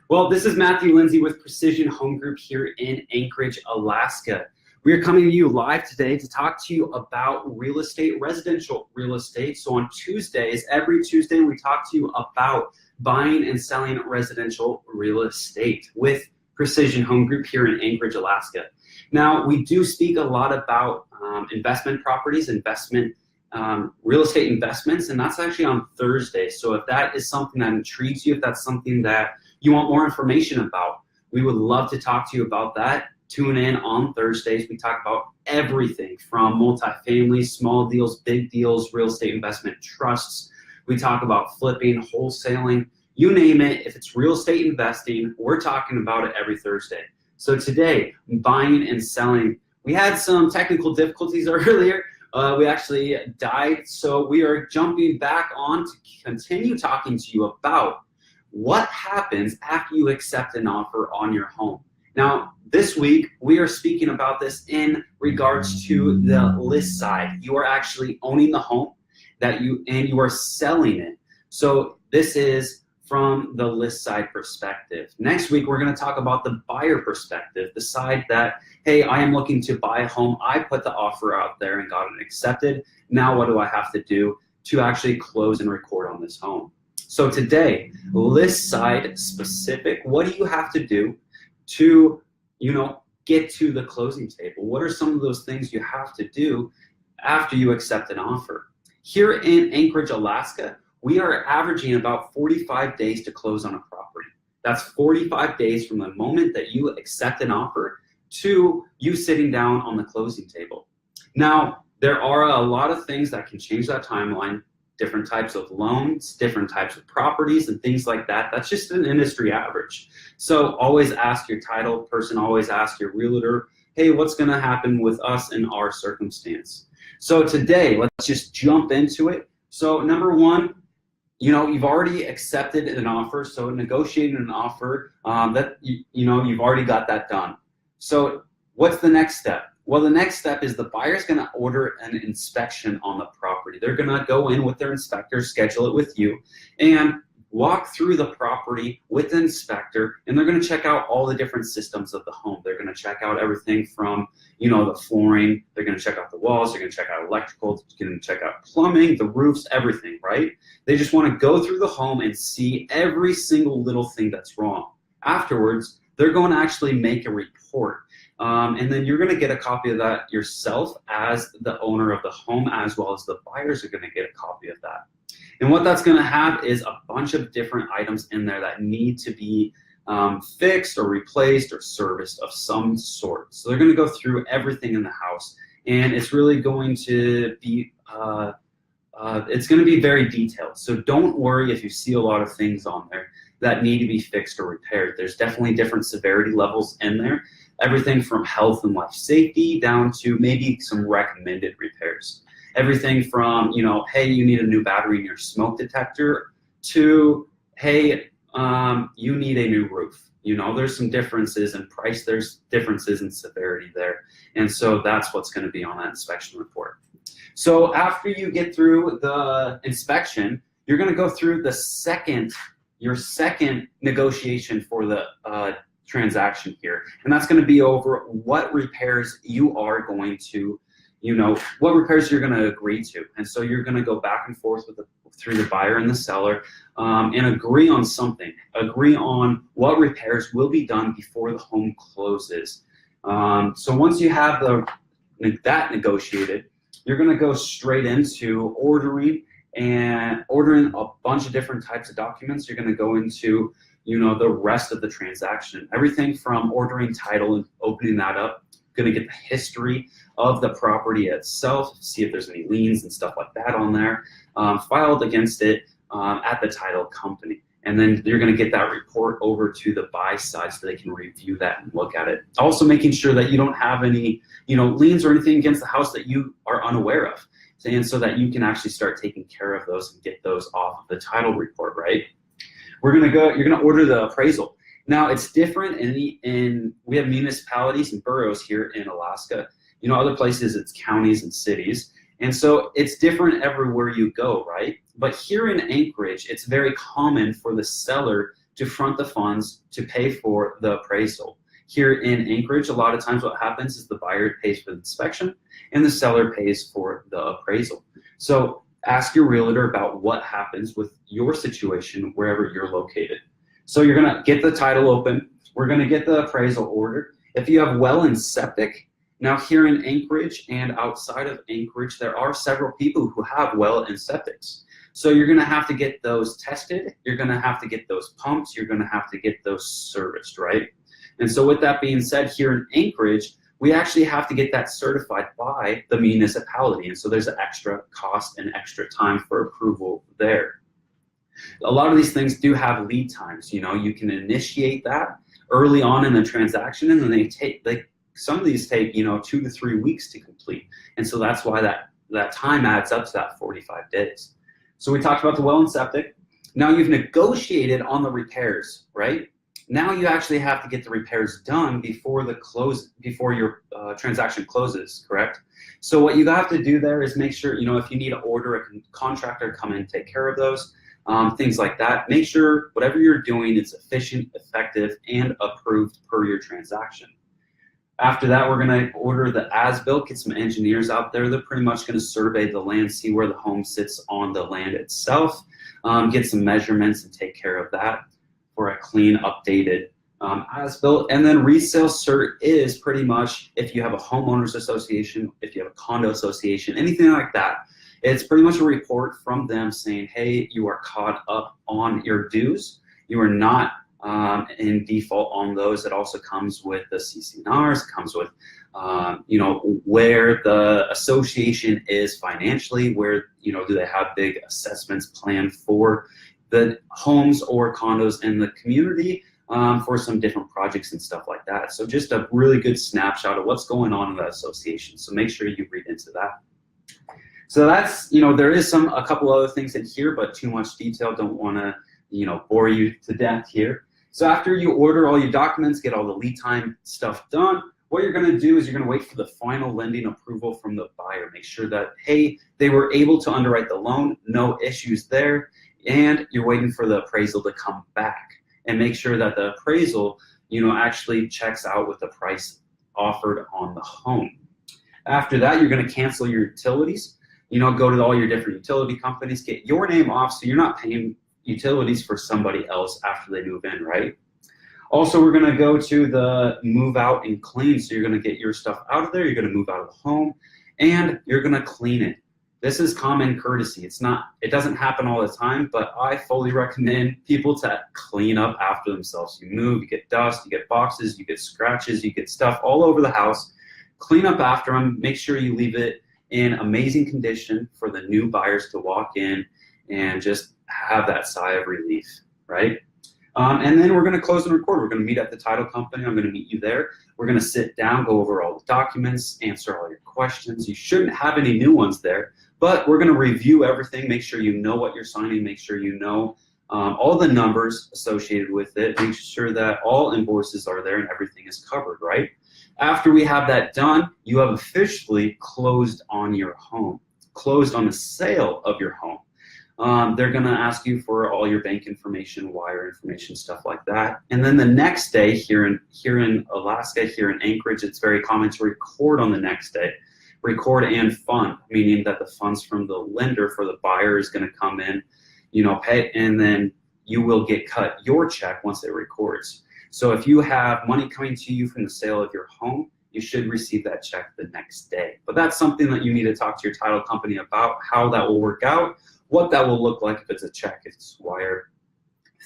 Well, this is Matthew Lindsay with Precision Home Group here in Anchorage, Alaska. We are coming to you live today to talk to you about real estate, residential real estate. So on Tuesdays, every Tuesday, we talk to you about buying and selling residential real estate with Precision Home Group here in Anchorage, Alaska. Now, we do speak a lot about investment properties, real estate investments, and that's actually on Thursday. So if that is something that intrigues you, if that's something that you want more information about, we would love to talk to you about that. Tune in on Thursdays. We talk about everything from multifamily, small deals, big deals, real estate investment trusts. We talk about flipping, wholesaling, you name it. If it's real estate investing, we're talking about it every Thursday. So today, buying and selling. We had some technical difficulties earlier. We actually died, so we are jumping back on to continue talking to you about what happens after you accept an offer on your home. Now, this week, we are speaking about this in regards to the list side. You are actually owning the home and you are selling it. So this is from the list side perspective. Next week, we're going to talk about the buyer perspective, the side that, hey, I am looking to buy a home. I put the offer out there and got it accepted. Now what do I have to do to actually close and record on this home? So today, list side specific, what do you have to do to, get to the closing table? What are some of those things you have to do after you accept an offer? Here in Anchorage, Alaska, we are averaging about 45 days to close on a property. That's 45 days from the moment that you accept an offer to you sitting down on the closing table. Now, there are a lot of things that can change that timeline, different types of loans, different types of properties, and things like that. That's just an industry average. So always ask your title person, always ask your realtor, hey, what's gonna happen with us in our circumstance? So today, let's just jump into it. So number one, you've already accepted an offer, so negotiating an offer, you've already got that done. So what's the next step? Well, the next step is the buyer's going to order an inspection on the property. They're going to go in with their inspector, schedule it with you, and walk through the property with the inspector, and they're going to check out all the different systems of the home. They're going to check out everything from, the flooring, they're going to check out the walls, they're going to check out electrical, they're going to check out plumbing, the roofs, everything, right? They just want to go through the home and see every single little thing that's wrong. Afterwards, they're going to actually make a report. And then you're going to get a copy of that yourself as the owner of the home, as well as the buyers are going to get a copy of that. And what that's going to have is a bunch of different items in there that need to be fixed or replaced or serviced of some sort. So they're going to go through everything in the house, and it's really going to be very detailed. So don't worry if you see a lot of things on there that need to be fixed or repaired. There's definitely different severity levels in there. Everything from health and life safety down to maybe some recommended repairs. Everything from, hey, you need a new battery in your smoke detector to, hey, you need a new roof. There's some differences in price. There's differences in severity there. And so that's what's going to be on that inspection report. So after you get through the inspection, you're going to go through your second negotiation for the transaction here, and that's going to be over what repairs you are going to, what repairs you're going to agree to. And so you're going to go back and forth through the buyer and the seller and agree on something. Agree on what repairs will be done before the home closes. So once you have that negotiated, you're going to go straight into ordering a bunch of different types of documents. You're going to go into the rest of the transaction. Everything from ordering title and opening that up, going to get the history of the property itself, see if there's any liens and stuff like that on there, filed against it at the title company. And then you're going to get that report over to the buy side so they can review that and look at it. Also making sure that you don't have any, liens or anything against the house that you are unaware of. And so that you can actually start taking care of those and get those off of the title report, right? You're gonna order the appraisal. Now it's different we have municipalities and boroughs here in Alaska. Other places it's counties and cities. And so it's different everywhere you go, right? But here in Anchorage, it's very common for the seller to front the funds to pay for the appraisal. Here in Anchorage, a lot of times what happens is the buyer pays for the inspection and the seller pays for the appraisal. So ask your realtor about what happens with your situation wherever you're located. So you're gonna get the title open. We're gonna get the appraisal ordered. If you have well and septic, now here in Anchorage and outside of Anchorage, there are several people who have well and septics. So you're gonna have to get those tested. You're gonna have to get those pumped. You're gonna have to get those serviced, right? And so with that being said, here in Anchorage, we actually have to get that certified by the municipality. And so there's an extra cost and extra time for approval there. A lot of these things do have lead times. You know, you can initiate that early on in the transaction, and then some of these take, 2 to 3 weeks to complete. And so that's why that time adds up to that 45 days. So we talked about the well and septic. Now you've negotiated on the repairs, right? Now you actually have to get the repairs done before your transaction closes, correct? So what you have to do there is make sure, if you need to order a contractor to come in and take care of those, things like that. Make sure whatever you're doing is efficient, effective, and approved per your transaction. After that, we're gonna order the as-built, get some engineers out there. They're pretty much gonna survey the land, see where the home sits on the land itself, get some measurements and take care of that for a clean, updated as-built. And then resale cert is pretty much if you have a homeowners association, if you have a condo association, anything like that. It's pretty much a report from them saying, hey, you are caught up on your dues. You are not in default on those. It also comes with the CC&Rs, it comes with where the association is financially, where do they have big assessments planned for the homes or condos in the community for some different projects and stuff like that. So just a really good snapshot of what's going on in that association. So make sure you read into that. So that's, there is a couple other things in here, but too much detail. Don't want to, bore you to death here. So after you order all your documents, get all the lead time stuff done, what you're going to do is you're going to wait for the final lending approval from the buyer. Make sure that, hey, they were able to underwrite the loan, no issues there, and you're waiting for the appraisal to come back. And make sure that the appraisal, actually checks out with the price offered on the home. After that, you're going to cancel your utilities. Go to all your different utility companies, get your name off so you're not paying utilities for somebody else after they move in, right? Also, we're gonna go to the move out and clean. So you're gonna get your stuff out of there, you're gonna move out of the home, and you're gonna clean it. This is common courtesy. It doesn't happen all the time, but I fully recommend people to clean up after themselves. You move, you get dust, you get boxes, you get scratches, you get stuff all over the house. Clean up after them, make sure you leave it in amazing condition for the new buyers to walk in and just have that sigh of relief, right? And then we're gonna close and record. We're gonna meet at the title company. I'm gonna meet you there. We're gonna sit down, go over all the documents, answer all your questions. You shouldn't have any new ones there, but we're gonna review everything, make sure you know what you're signing, make sure you know all the numbers associated with it, make sure that all invoices are there and everything is covered, right? After we have that done, you have officially closed on your home, closed on the sale of your home. They're gonna ask you for all your bank information, wire information, stuff like that. And then the next day here in Alaska, here in Anchorage, it's very common to record on the next day. Record and fund, meaning that the funds from the lender for the buyer is gonna come in, pay, and then you will get cut your check once it records. So if you have money coming to you from the sale of your home, you should receive that check the next day. But that's something that you need to talk to your title company about, how that will work out, what that will look like if it's a check, if it's wire,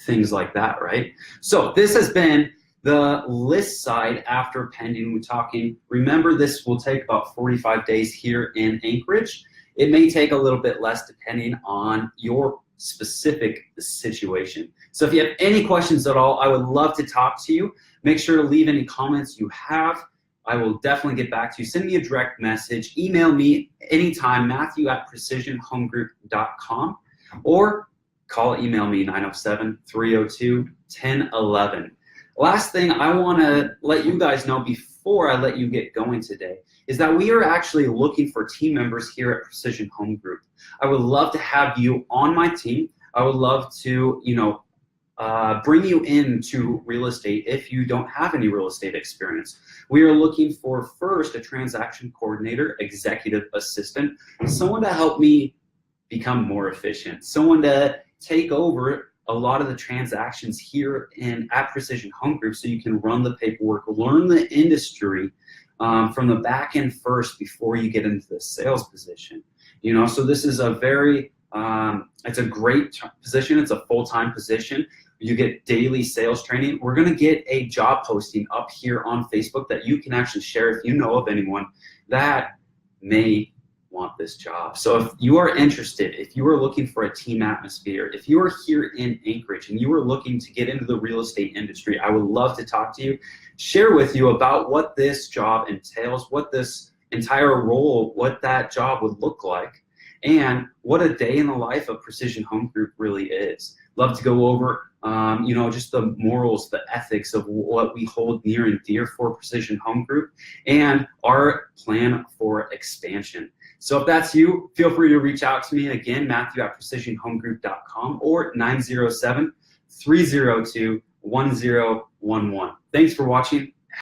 things like that, right? So this has been the list side after pending and talking. Remember, this will take about 45 days here in Anchorage. It may take a little bit less depending on your specific situation. So if you have any questions at all, I would love to talk to you. Make sure to leave any comments you have. I will definitely get back to you. Send me a direct message. Email me anytime, matthew@precisionhomegroup.com, or email me 907-302-1011. Last thing I want to let you guys know before I let you get going today is that we are actually looking for team members here at Precision Home Group. I would love to have you on my team. I would love to, bring you into real estate if you don't have any real estate experience. We are looking for first a transaction coordinator, executive assistant, someone to help me become more efficient, someone to take over a lot of the transactions here at Precision Home Group so you can run the paperwork, learn the industry from the back end first before you get into the sales position. So this is a very, it's a great position. It's a full-time position. You get daily sales training. We're going to get a job posting up here on Facebook that you can actually share if you know of anyone that may want this job. So if you are interested, if you are looking for a team atmosphere, if you are here in Anchorage and you are looking to get into the real estate industry, I would love to talk to you, share with you about what this job entails, what this entire role, what that job would look like, and what a day in the life of Precision Home Group really is. Love to go over just the morals, the ethics of what we hold near and dear for Precision Home Group and our plan for expansion. So if that's you, feel free to reach out to me. Again, Matthew at precisionhomegroup.com or 907-302-1011. Thanks for watching.